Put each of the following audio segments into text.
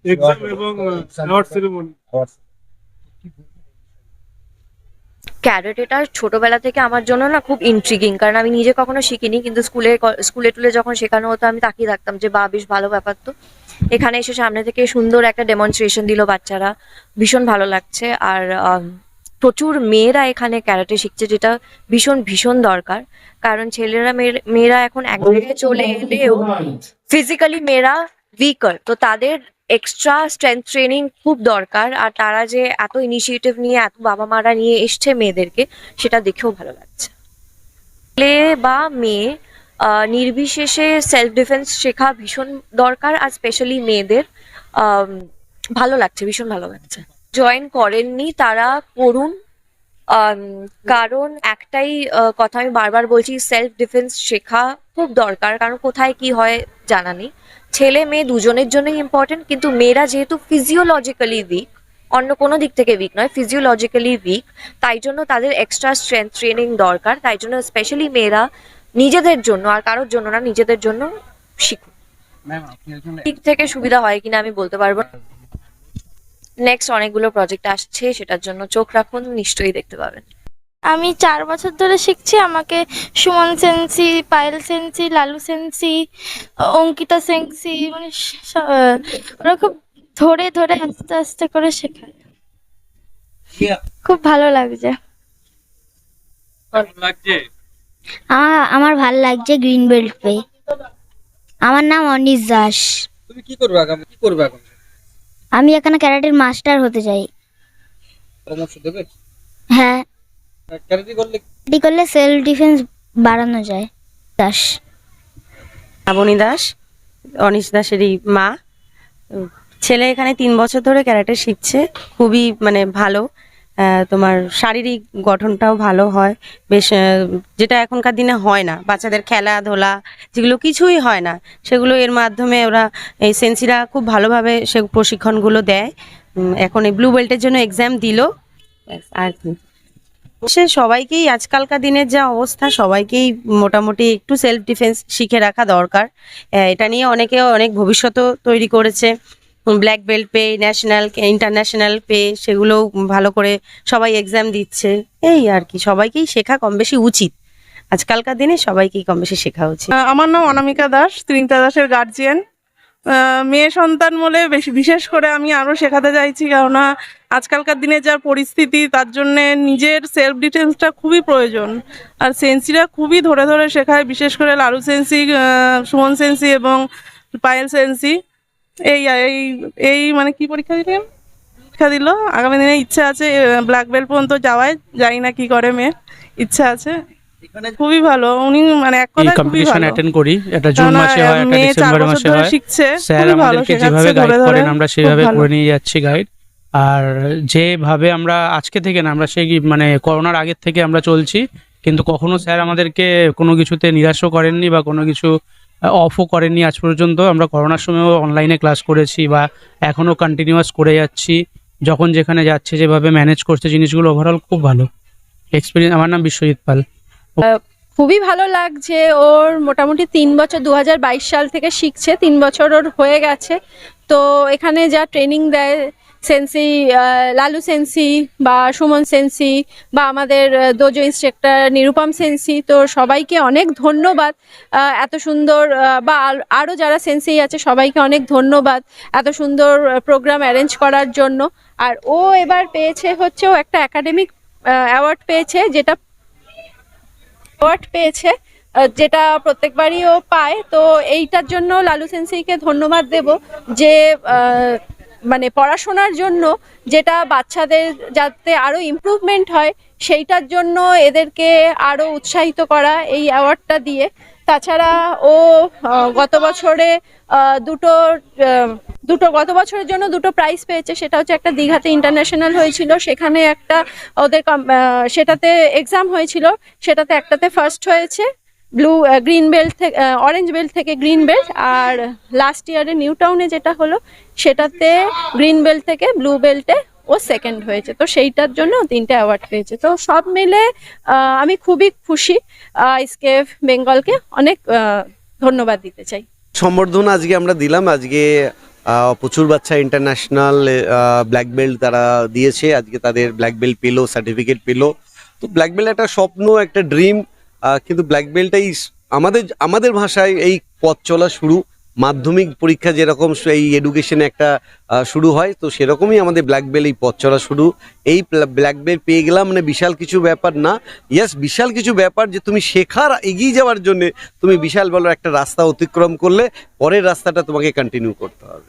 Exam এবং award ceremony. ক্যারাটেটা ছোটবেলা থেকে আমার জন্য না খুব ইন্ট্রিগিং, কারণ আমি নিজে কখনো শিখিনি, কিন্তু স্কুলে টুলে যখন শেখানো হতো আমি তাকিয়ে থাকতাম যে বা বেশ ভালো ব্যাপার তো। এখানে এসে সামনে থেকে সুন্দর একটা ডেমনস্ট্রেশন দিল বাচ্চারা, ভীষণ ভালো লাগছে। আর প্রচুর মেয়েরা এখানে ক্যারাটে শিখছে, যেটা ভীষণ ভীষণ দরকার। কারণ ছেলেরা মেয়েরা এখন এক জায়গায় চলে এলেও ফিজিক্যালি মেয়েরা উইকার, তো তাদের এক্সট্রা স্ট্রেংথ ট্রেনিং খুব দরকার। আর তারা যে এত ইনিশিয়েটিভ নিয়ে এত বাবা মারা নিয়ে এসছে মেয়েদেরকে, সেটা দেখেও ভালো লাগছে। ছেলে বা মেয়ে নির্বিশেষে সেলফ ডিফেন্স শেখা ভীষণ দরকার, আর স্পেশালি মেয়েদের। আম, ভালো লাগছে, ভীষণ ভালো লাগছে। জয়েন করেননি তারা করুন। আম, কারণ একটাই কথা আমি বারবার বলছি, সেলফ ডিফেন্স শেখা খুব দরকার। কারণ কোথায় কি হয় জানা নেই। ছেলে মেয়ে দুজনের জন্যই ইম্পর্টেন্ট, কিন্তু মেয়েরা যেহেতু ফিজিওলজিক্যালি উইক, অন্য কোনো দিক থেকে উইক নয়, ফিজিওলজিক্যালি উইক, তাই জন্য তাদের এক্সট্রা স্ট্রেংথ ট্রেনিং দরকার। তাই জন্য স্পেশালি মেয়েরা নিজেদের জন্য, আর কারোর জন্য না, নিজেদের জন্য শিখুন। দিক থেকে সুবিধা হয় কিনা আমি বলতে পারবো না। নেক্সট অনেকগুলো প্রজেক্ট আসছে, সেটার জন্য চোখ রাখুন, নিশ্চয়ই দেখতে পাবেন। আমি 4 বছর ধরে শিখছি। আমাকে Suman sensei, Payel sensei, Lalu sensei, Ankita sensei, মানে ওরা খুব ধরে ধরে আস্তে আস্তে করে শেখায়। খুব ভালো লাগছে। আমার ভাল লাগছে গ্রিন বেল্ট পেয়ে। আমার নাম অনিশ দাস। তুমি কি করবে আগামী, কি করবে এখন? আমি এখানে ক্যারাটের মাস্টার হতে চাই। পরামর্শ দেবে? হ্যাঁ, ক্যারাটে করলে এটি করলে সেলফ ডিফেন্স বাড়ানো যায়। দাস। শ্রাবণী দাস, অনিশ দাসেরই মা। ছেলে এখানে 3 বছর ধরে ক্যারাটে শিখছে, খুবই মানে ভালো। তোমার শারীরিক গঠনটাও ভালো হয় বেশ, যেটা এখনকার দিনে হয় না। বাচ্চাদের খেলাধুলা যেগুলো কিছুই হয় না, সেগুলো এর মাধ্যমে ওরা, এই সেন্সিরা খুব ভালোভাবে সে প্রশিক্ষণগুলো দেয়। এখন এই ব্লু বেল্টের জন্য এক্সাম দিল, আর কি। সে সবাইকেই, আজকালকার দিনের যা অবস্থা, সবাইকেই মোটামুটি একটু সেলফ ডিফেন্স শিখে রাখা দরকার। এটা নিয়ে অনেকে অনেক ভবিষ্যৎও তৈরি করেছে। ব্ল্যাক বেল্ট পেয়ে, ন্যাশনাল ইন্টারন্যাশনাল পেয়ে, সেগুলোও ভালো করে সবাই এক্সাম দিচ্ছে। এই আর কি, সবাইকেই শেখা কম বেশি উচিত। আজকালকার দিনে সবাইকেই কম বেশি শেখা উচিত। আমার নাম অনামিকা দাস, ত্রিনিতা দাসের গার্জিয়ান। মেয়ে সন্তান বলে বিশেষ করে আমি আরও শেখাতে চাইছি, কেননা আজকালকার দিনে যা পরিস্থিতি, তার জন্যে নিজের সেলফ ডিফেন্সটা খুবই প্রয়োজন। আর সেন্সিরা খুবই ধরে ধরে শেখায়, বিশেষ করে লালু সেন্সি, সুমন সেন্সি এবং পায়েল সেন্সি। এই এই এই মানে কি পরীক্ষা দিলেন, পরীক্ষা দিল। আগামী দিনে ইচ্ছা আছে ব্ল্যাক বেল্ট পর্যন্ত যাওয়ায়, জানি না কি করে মেয়ে, ইচ্ছা আছে। খুবই ভালো উনি, মানে এক কথায় খুবই কম্পিটিশন ভালো। অ্যাটেন্ড করি, এটা জুন কেননা মাসে হয়, একটা মেয়ে 4 ডিসেম্বর বছর মাসে ধরে হয়। শিখছে, স্যার খুবই ভালো আমাদেরকে শেখাচ্ছে, যেভাবে গাইড ধরে ধরে করেন, আমরা খুব সেভাবে ভালো। করে নিয়ে যাচ্ছি গাইড। আর যেভাবে আমরা আজকে থেকে না, আমরা সেই মানে করোনার আগের থেকে আমরা চলছি, কিন্তু কখনো স্যার আমাদেরকে কোনো কিছুতে নিরাশও করেননি বা কোনো কিছু অফও করেননি আজ পর্যন্ত। আমরা করোনার সময়ও অনলাইনে ক্লাস করেছি বা এখনও কন্টিনিউয়াস করে যাচ্ছি। যখন যেখানে যাচ্ছে, যেভাবে ম্যানেজ করছে জিনিসগুলো, ওভারঅল খুব ভালো এক্সপিরিয়েন্স। আমার নাম বিশ্বজিৎ পাল। খুবই ভালো লাগছে। ওর মোটামুটি 3 বছর, 2022 সাল থেকে শিখছে, 3 বছর ওর হয়ে গেছে। তো এখানে যা ট্রেনিং দেয় সেন্সি, লালু সেন্সি বা সুমন সেন্সি বা আমাদের দোজো ইন্সট্রাক্টর নিরুপম সেন্সি, তো সবাইকে অনেক ধন্যবাদ। এত সুন্দর, বা আরও যারা সেন্সি আছে সবাইকে অনেক ধন্যবাদ এত সুন্দর প্রোগ্রাম অ্যারেঞ্জ করার জন্য। আর ও এবার পেয়েছে হচ্ছে, ও একটা একাডেমিক অ্যাওয়ার্ড পেয়েছে, যেটা প্রত্যেকবারই ও পায়। তো এইটার জন্য লালু সেন্সিকে ধন্যবাদ দেব, যে মানে পড়াশোনার জন্য, যেটা বাচ্চাদের যাতে আরও ইমপ্রুভমেন্ট হয়, সেইটার জন্য এদেরকে আরও উৎসাহিত করা এই অ্যাওয়ার্ডটা দিয়ে। তাছাড়া ও গত বছরে গত বছরের জন্য দুটো প্রাইজ পেয়েছে। সেটা হচ্ছে একটা দীঘাতে ইন্টারন্যাশনাল হয়েছিল, সেখানে একটা ওদের সেটাতে এক্সাম হয়েছিল, সেটাতে একটাতে ফার্স্ট হয়েছে, গ্রিন বেল্ট থেকে, অরেঞ্জ বেল্ট থেকে গ্রিন বেল্ট। আর লাস্ট ইয়ারে নিউ টাউনে যেটা হলো, সেটাতে গ্রিন বেল্ট থেকে ব্লু বেল্টে ও সেকেন্ড হয়েছে। তো সেইটার জন্য 3টে অ্যাওয়ার্ড পেয়েছে। তো সব মিলে আমি খুবই খুশি। এসকেএফ বেঙ্গলকে অনেক ধন্যবাদ দিতে চাই। সম্বর্ধনা আজকে আমরা দিলাম। আজকে প্রচুর বাচ্চা ইন্টারন্যাশনাল ব্ল্যাক বেল্ট তারা দিয়েছে, আজকে তাদের ব্ল্যাক বেল্ট পেলো, সার্টিফিকেট পেলো। তো ব্ল্যাক বেল্ট একটা স্বপ্ন, একটা ড্রিম, কিন্তু ব্ল্যাক বেল্টটাই আমাদের ভাষায় এই পথ চলা শুরু। মাধ্যমিক পরীক্ষা যেরকম এই এডুকেশনে একটা শুরু হয়, তো সেরকমই আমাদের ব্ল্যাক বেল্ট এই পথ চলা শুরু। এই ব্ল্যাক বেল্ট পেয়ে গেলাম মানে বিশাল কিছু ব্যাপার না, ইয়েস বিশাল কিছু ব্যাপার, যে তুমি শেখার এগিয়ে যাওয়ার জন্য তুমি বিশাল বড় একটা রাস্তা অতিক্রম করলে পরের রাস্তাটা তোমাকে কন্টিনিউ করতে হবে।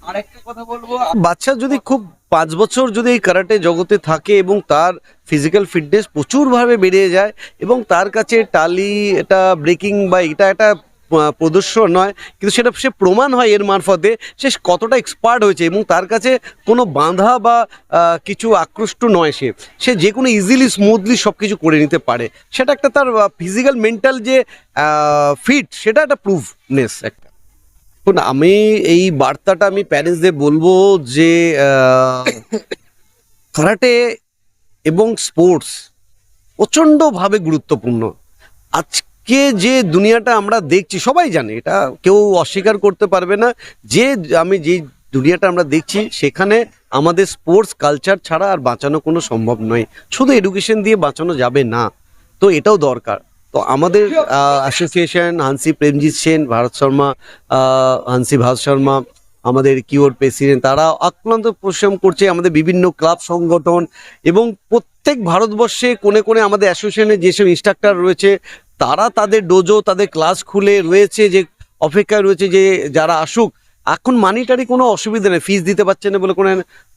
আরেকটা কথা বলবো, বাচ্চা যদি খুব 5 বছর যদি এই কারাটে জগতে থাকে এবং তার ফিজিক্যাল ফিটনেস প্রচুরভাবে বেড়ে যায় এবং তার কাছে টালি, এটা ব্রেকিং বা এটা একটা প্রদর্শন নয়, কিন্তু সেটা সে প্রমাণ হয় এর মারফতে সে কতটা এক্সপার্ট হয়েছে এবং তার কাছে কোনো বাঁধা বা কিছু আকৃষ্ট নয়, সে যে কোনো ইজিলি স্মুথলি সব কিছু করে নিতে পারে। সেটা একটা তার ফিজিক্যাল মেন্টাল যে ফিট, সেটা একটা প্রুফনেস একটা। আমি এই বার্তাটা আমি প্যারেন্টসদের বলবো যে কারাটে এবং স্পোর্টস প্রচণ্ডভাবে গুরুত্বপূর্ণ। আজকে যে দুনিয়াটা আমরা দেখছি সবাই জানে, এটা কেউ অস্বীকার করতে পারবে না, যে যে দুনিয়াটা আমরা দেখছি সেখানে আমাদের স্পোর্টস কালচার ছাড়া আর বাঁচানো কোনো সম্ভব নয়। শুধু এডুকেশন দিয়ে বাঁচানো যাবে না, তো এটাও দরকার। তো আমাদের association Hansi Premjit Sen, Bharat Sharma, Hansi Bharat Sharma, আমাদের কিওর প্রেসিডেন্ট, তারা অক্লান্ত পরিশ্রম করছে। আমাদের বিভিন্ন ক্লাব সংগঠন এবং প্রত্যেক ভারতবর্ষে কোণে কোণে আমাদের অ্যাসোসিয়েশনের যেসব ইনস্ট্রাক্টর রয়েছে তারা তাদের ডোজো, তাদের ক্লাস খুলে রয়েছে, যে অপেক্ষায় রয়েছে যে যারা আসুক। এখন মানিটারি কোনো অসুবিধা নেই, ফিস দিতে পারছে না বলে কোনো,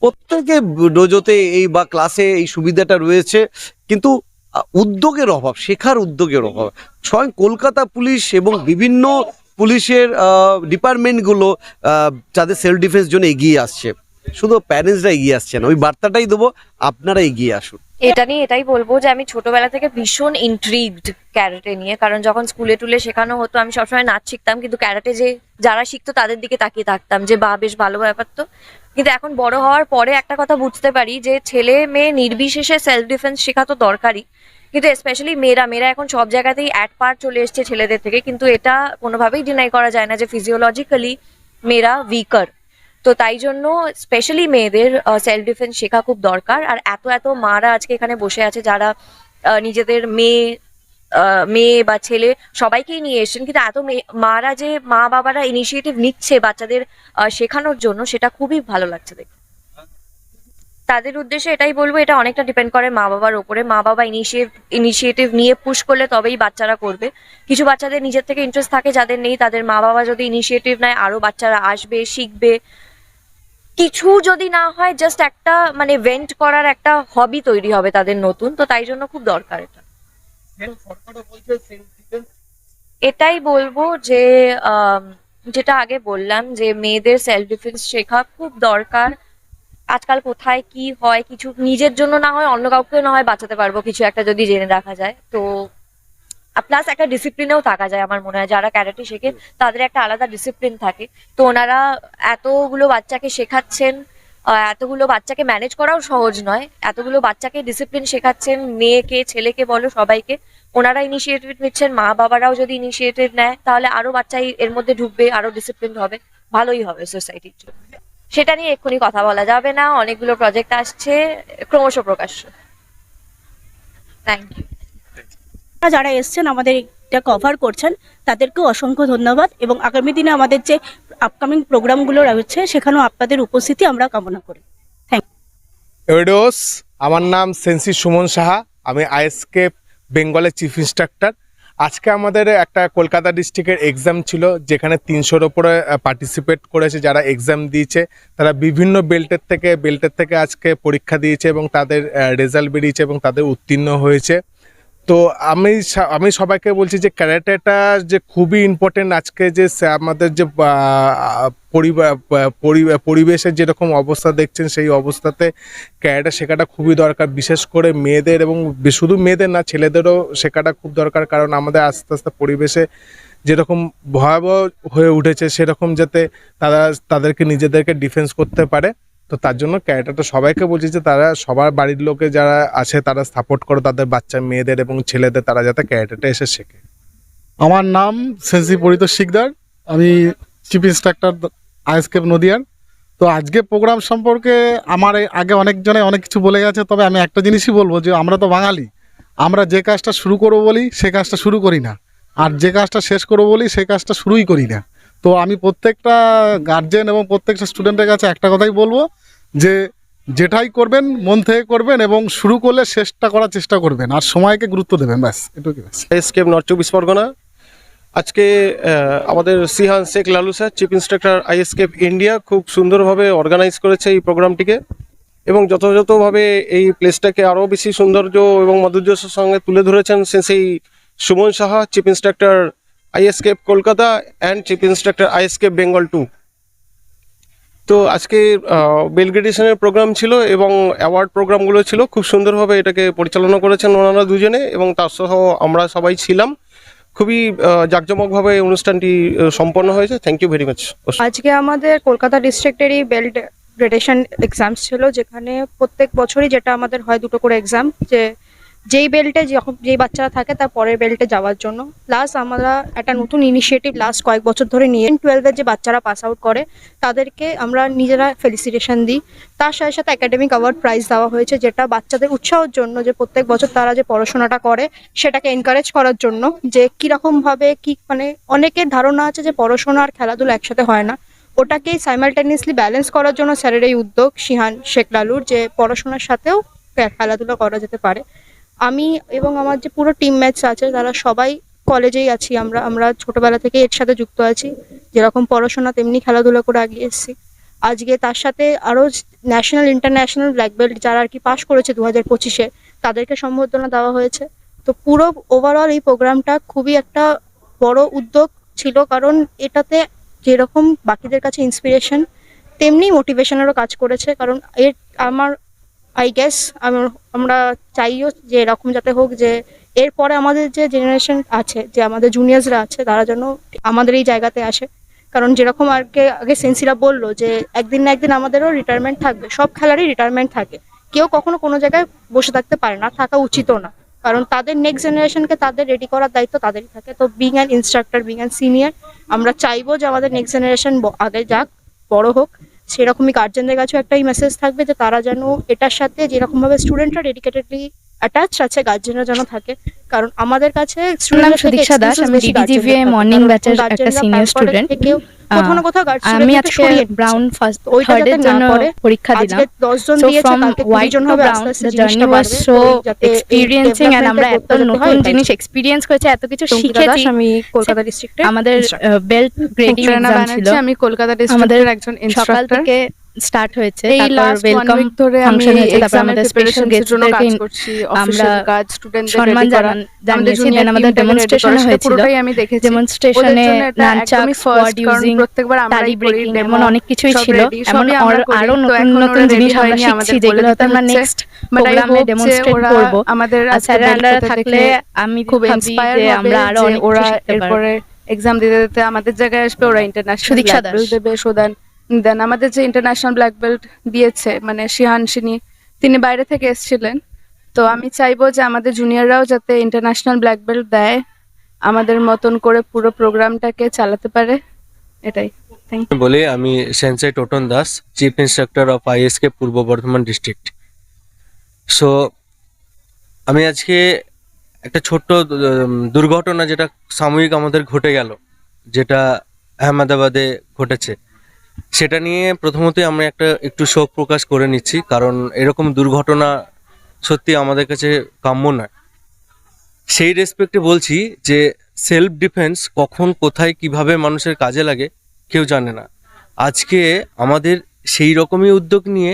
প্রত্যেকে ডোজোতে এই বা ক্লাসে এই সুবিধাটা রয়েছে, কিন্তু উদ্যোগের অভাব, শেখার উদ্যোগের অভাব। স্বয়ং কলকাতা পুলিশ এবং বিভিন্ন পুলিশের ডিপার্টমেন্টগুলো যাদের সেলফ ডিফেন্স জন্য এগিয়ে আসছে, শুধু প্যারেন্টসরা এগিয়ে আসছে না। ওই বার্তাটাই দেবো, আপনারা এগিয়ে আসুন। এটা নিয়ে এটাই বলবো যে আমি ছোটবেলা থেকে ভীষণ ইন্ট্রিগড ক্যারাটে নিয়ে, কারণ যখন স্কুলে টুলে শেখানো হতো আমি সবসময় নাচ শিখতাম, কিন্তু ক্যারাটে যে যারা শিখতো তাদের দিকে তাকিয়ে থাকতাম যে বা বেশ ভালো ব্যাপার। তো কিন্তু এখন বড় হওয়ার পরে একটা কথা বুঝতে পারি যে ছেলে মেয়ে নির্বিশেষে সেলফ ডিফেন্স শেখা তো দরকারই, কিন্তু স্পেশালি মেয়েরা এখন সব জায়গাতেই অ্যাট পার চলে এসছে ছেলেদের থেকে, কিন্তু এটা কোনোভাবেই ডিনাই করা যায় না যে ফিজিওলজিক্যালি মেয়েরা উইকার। তো তাই জন্য স্পেশালি মেয়েদের সেলফ ডিফেন্স শেখা খুব দরকার। আর এত মারা আজকে এখানে বসে আছে যারা নিজেদের মেয়ে বা ছেলে সবাইকেই নিয়ে এসেছেন, কিন্তু মারা যে মা বাবারা ইনিশিয়েটিভ নিচ্ছে বাচ্চাদের শেখানোর জন্য, সেটা খুবই ভালো লাগছে দেখে। তাদের উদ্দেশ্যে এটাই বলবো, এটা অনেকটা ডিপেন্ড করে মা বাবার ওপরে। মা বাবা ইনিশিয়েটিভ নিয়ে পুশ করলে তবেই বাচ্চারা করবে। কিছু বাচ্চাদের নিজের থেকে ইন্টারেস্ট থাকে, যাদের নেই, তাদের মা বাবা যদি ইনিশিয়েটিভ নেয় আরো বাচ্চারা আসবে, শিখবে। কিছু যদি না হয় জাস্ট একটা মানে ভেন্ট করার একটা হবি তৈরি হবে তাদের নতুন, তো তাই জন্য খুব দরকার এটা। এটাই বলবো যে যেটা আগে বললাম যে মেয়েদের সেলফ ডিফেন্স শেখা খুব দরকার। আজকাল কোথায় কি হয়, কিছু নিজের জন্য না হয় অন্য কাউকে না হয় বাঁচাতে পারবো কিছু একটা যদি জেনে রাখা যায়। তো প্লাস একটা ডিসিপ্লিনেও থাকা যায়। আমার মনে হয় যারা ক্যারাটে শেখে তাদের একটা আলাদা ডিসিপ্লিন থাকে। তো ওনারা এতগুলো বাচ্চাকে শেখাচ্ছেন, এতগুলো বাচ্চাকে ম্যানেজ করাও সহজ নয়, এতগুলো বাচ্চাকে ডিসিপ্লিন শেখাচ্ছেন, মেয়েকে ছেলেকে বলো সবাইকে। ওনারা ইনিশিয়েটিভ নিচ্ছেন, মা বাবারাও যদি ইনিশিয়েটিভ নেয় তাহলে আরো বাচ্চাই এর মধ্যে ঢুকবে, আরো ডিসিপ্লিন হবে, ভালোই হবে সোসাইটির জন্য। সেটা নিয়ে এক্ষুনি কথা বলা যাবে না, অনেকগুলো প্রজেক্ট আসছে, ক্রমশ প্রকাশ্য। Thank you. যারা এসছেন আমাদের এটা কভার করছেন তাদেরকেও অসংখ্য ধন্যবাদ, এবং আগামী দিনে আমাদের যে আপকামিং প্রোগ্রামগুলো রয়েছে সেখানেও আপনাদের উপস্থিতি আমরা কামনা করি। এডোস, আমার নাম সেন্সি সুমন সাহা, আমি আইএসকে বেঙ্গলের চিফ ইন্সট্রাক্টর। আজকে আমাদের একটা কলকাতা ডিস্ট্রিক্টের এক্সাম ছিল, যেখানে 300-র ওপরে পার্টিসিপেট করেছে। যারা এক্সাম দিয়েছে তারা বিভিন্ন বেল্টের থেকে আজকে পরীক্ষা দিয়েছে এবং তাদের রেজাল্ট বেরিয়েছে এবং তাদের উত্তীর্ণ হয়েছে। তো আমি সবাইকে বলছি যে ক্যারাটেটা যে খুবই ইম্পর্টেন্ট। আজকে যে আমাদের যে পরিবেশের যেরকম অবস্থা দেখছেন সেই অবস্থাতে ক্যারাটে শেখাটা খুবই দরকার, বিশেষ করে মেয়েদের, এবং শুধু মেয়েদের না ছেলেদেরও শেখাটা খুব দরকার। কারণ আমাদের আস্তে আস্তে পরিবেশে যেরকম ভয়াবহ হয়ে উঠেছে সেরকম যাতে তাদেরকে নিজেদেরকে ডিফেন্স করতে পারে। তো তার জন্য ক্যারাটেটা সবাইকে বলছি যে তারা সবার বাড়ির লোকে যারা আছে তারা সাপোর্ট করো তাদের বাচ্চা মেয়েদের এবং ছেলেদের, তারা যাতে ক্যারাটেটা এসে শেখে। আমার নাম সেন্সি পরিতোষ শিকদার, আমি চিফ ইন্সট্রাক্টর আইএসকেপ নদিয়ার। তো আজকে প্রোগ্রাম সম্পর্কে আমার আগে অনেকজনে অনেক কিছু বলে গেছে, তবে আমি একটা জিনিসই বলবো যে আমরা তো বাঙালি, আমরা যে কাজটা শুরু করবো বলি সে কাজটা শুরু করি না, আর যে কাজটা শেষ করবো বলি সেই কাজটা শুরুই করি না। তো আমি প্রত্যেকটা গার্জেন এবং প্রত্যেকটা স্টুডেন্টের কাছে একটা কথাই বলবো যে যেটাই করবেন মন থেকে করবেন এবং শুরু করলে শেষটা করার চেষ্টা করবেন, আর সময়কে গুরুত্ব দেবেন, ব্যাস এটুকুই। ব্যাস। আইএসকেপ নর্থ চব্বিশ পরগনা। আজকে আমাদের shihan Sheikh Lalu sir, chief instructor ISKP India, খুব সুন্দরভাবে অর্গানাইজ করেছে এই প্রোগ্রামটিকে এবং যথাযথভাবে এই প্লেসটাকে আরও বেশি সৌন্দর্য এবং মাধুর্যের সঙ্গে তুলে ধরেছেন সেই Suman Saha, chief instructor ISKP Kolkata and chief instructor ISKP Bengal 2। তো আজকে বেল গ্রেডেশনের প্রোগ্রাম ছিল এবং অ্যাওয়ার্ড প্রোগ্রামগুলো ছিল, খুব সুন্দরভাবে এটাকে পরিচালনা করেছেন ওনারা দুজনে এবং তার সহ আমরা সবাই ছিলাম। খুবই জাঁকজমকভাবে অনুষ্ঠানটি সম্পন্ন হয়েছে। Thank you very much. আজকে আমাদের কলকাতা ডিস্ট্রিক্টেরই বেল্ট গ্রেডেশন এক্সামস ছিল, যেখানে প্রত্যেক বছরই যেটা আমাদের হয় 2টো করে এক্সাম, যেই বেল্টে যখন যেই বাচ্চারা থাকে তার পরের বেল্টে যাওয়ার জন্য। প্লাস আমরা একটা নতুন ইনিশিয়েটিভ লাস্ট কয়েক বছর ধরে নিয়ে 12-এর যে বাচ্চারা পাস আউট করে তাদেরকে আমরা নিজেরা ফেলিসিটেশন দিই। তার সাথে সাথে একাডেমিক অ্যাওয়ার্ড প্রাইজ দেওয়া হয়েছে, যেটা বাচ্চাদের উৎসাহের জন্য যে প্রত্যেক বছর তারা যে পড়াশোনাটা করে সেটাকে এনকারেজ করার জন্য, যে কীরকমভাবে মানে অনেকের ধারণা আছে যে পড়াশোনা আর খেলাধুলা একসাথে হয় না, ওটাকেই সাইমালটেনিয়াসলি ব্যালেন্স করার জন্য স্যারের এই উদ্যোগ সিহান শেখ লালুর, যে পড়াশোনার সাথেও খেলাধুলা করা যেতে পারে। আমি এবং আমার যে পুরো টিম ম্যাচ আছে তারা সবাই কলেজেই আছি, আমরা ছোটবেলা থেকে এর সাথে যুক্ত আছি, যেরকম পড়াশোনা তেমনি খেলাধুলা করে এগিয়ে এসেছি। আজকে তার সাথে আরও ন্যাশনাল ইন্টারন্যাশনাল ব্ল্যাক বেল্ট যারা আর কি পাশ করেছে 2025-এ তাদেরকে সম্বর্ধনা দেওয়া হয়েছে। তো পুরো ওভারঅল এই প্রোগ্রামটা খুবই একটা বড় উদ্যোগ ছিল, কারণ এটাতে যেরকম বাকিদের কাছে ইন্সপিরেশন তেমনি মোটিভেশনেরও কাজ করেছে। কারণ আই গেস আমরা চাইও যে এরকম যাতে হোক, যে এরপরে আমাদের যে জেনারেশন আছে, যে আমাদের জুনিয়র্সরা আছে, তারা যেন আমাদের এই জায়গাতে আসে। কারণ যেরকম আগে সেন্সিরা বললো যে একদিন না একদিন আমাদেরও রিটায়ারমেন্ট থাকবে, সব খেলারই রিটায়ারমেন্ট থাকে, কেউ কখনো কোনো জায়গায় বসে থাকতে পারে না, থাকা উচিতও না, কারণ তাদের নেক্সট জেনারেশনকে তাদের রেডি করার দায়িত্ব তাদেরই থাকে। তো being an instructor, being an senior, আমরা চাইবো যে আমাদের নেক্সট জেনারেশন আগে যাক, বড় হোক। সেরকমই গার্জেনদের কাছেও একটাই মেসেজ থাকবে যে তারা যেন এটার সাথে যেরকমভাবে স্টুডেন্টরা ডেডিকেটেডলি অ্যাটাচ আছে, গার্জেনরা যেন থাকে। কারণ আমাদের কাছে সুদীক্ষা দাস, আমি ডিডিজিভিএ মর্নিং ব্যাচের একটা সিনিয়র স্টুডেন্ট। কোথাও না কোথাও আমি আজকে ব্রাউন ফার্স্ট থার্ডের জন্য পরীক্ষা দিলাম। So from white to brown the journey was so experiencing, and আমরা এত নতুন জিনিস এক্সপেরিয়েন্স করেছি, এত কিছু শিখেছি। আমি কলকাতা ডিস্ট্রিক্টে আমাদের বেল্ট গ্রেডিং এক্সাম ছিল, আমি কলকাতা ডিস্ট্রিক্টের একজন সকাল ইনস্ট্রাক্টর। থেকে স্টার্ট হয়েছে, এই তারপর লাস্ট ওয়েলকাম উইক ধরে আমি ফাংশন হয়েছে, তারপর এক্সামের আমাদের স্পেশাল প্রিপারেশনের জন্য কাজ গেস্টদেরকে করছি, আমরা অফিসিয়াল কাজ, স্টুডেন্টদের সম্মান রেডি করা, আমাদের জানিয়েছি। জুনিয়র দেন আমাদের ডেমনস্ট্রেশন হয়েছিল, পুরোটাই আমি দেখেছি। ডেমনস্ট্রেশনে নানচাক, স্কোয়াড ইউজিং, প্রত্যেকবার আমরা টালি ব্রেকিং, এমন অনেক কিছুই ছিল। এমন আরো নতুন নতুন জিনিস আমরা শিখছি, যেগুলো হয়তো আমরা নেক্সট প্রোগ্রামে ডেমনস্ট্রেট করব। আমাদের স্যারের আন্ডারে থাকলে আমি খুব ভাবি ইন্সপায়ার যে আমরা আরো অনেক কিছু ওরা শিখতে পারবো। এরপরে এক্সাম দিতে দিতে আমাদের জায়গায় আসবে, ওরা ইন্টারন্যাশনাল সুদীক্ষা ব্ল্যাক বেল্ট দেবে। দেন আমাদের যে ইন্টারন্যাশনাল ব্ল্যাক বেল্ট দিয়েছে মানে সিহানসিনী, তিনি বাইরে থেকে এসেছিলেন। তো আমি চাইবো যে আমাদের জুনিয়ররাও যাতে ইন্টারন্যাশনাল ব্ল্যাক বেল্ট দেয়, আমাদের মতন করে পুরো প্রোগ্রামটাকে চালাতে পারে, এটাই। Thank you. বলি, আমি sensei Toton Das, chief instructor of ISK Purba Bardhaman district. So আমি আজকে একটা ছোট্ট দুর্ঘটনা যেটা সাময়িক আমাদের ঘটে গেল, যেটা আহমেদাবাদে ঘটেছে, সেটা নিয়ে প্রথমতই আমরা একটু শোক প্রকাশ করে নিচ্ছি, কারণ এরকম দুর্ঘটনা সত্যি আমাদের কাছে কাম্য নয়। সেই রেসপেক্টে বলছি যে সেলফ ডিফেন্স কখন কোথায় কিভাবে মানুষের কাজে লাগে কেউ জানে না। আজকে আমাদের সেই রকমই উদ্যোগ নিয়ে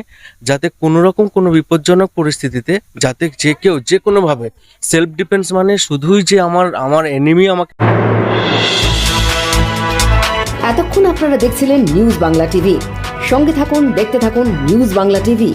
যাতে কোনো রকম কোনো বিপজ্জনক পরিস্থিতিতে যাতে যে কেউ যে কোনোভাবে সেলফ ডিফেন্স মানে শুধুই যে আমার এনিমি আমাকে। এতক্ষণ আপনারা দেখছিলেন নিউজ বাংলা টিভি। সঙ্গে থাকুন, দেখতে থাকুন নিউজ বাংলা টিভি।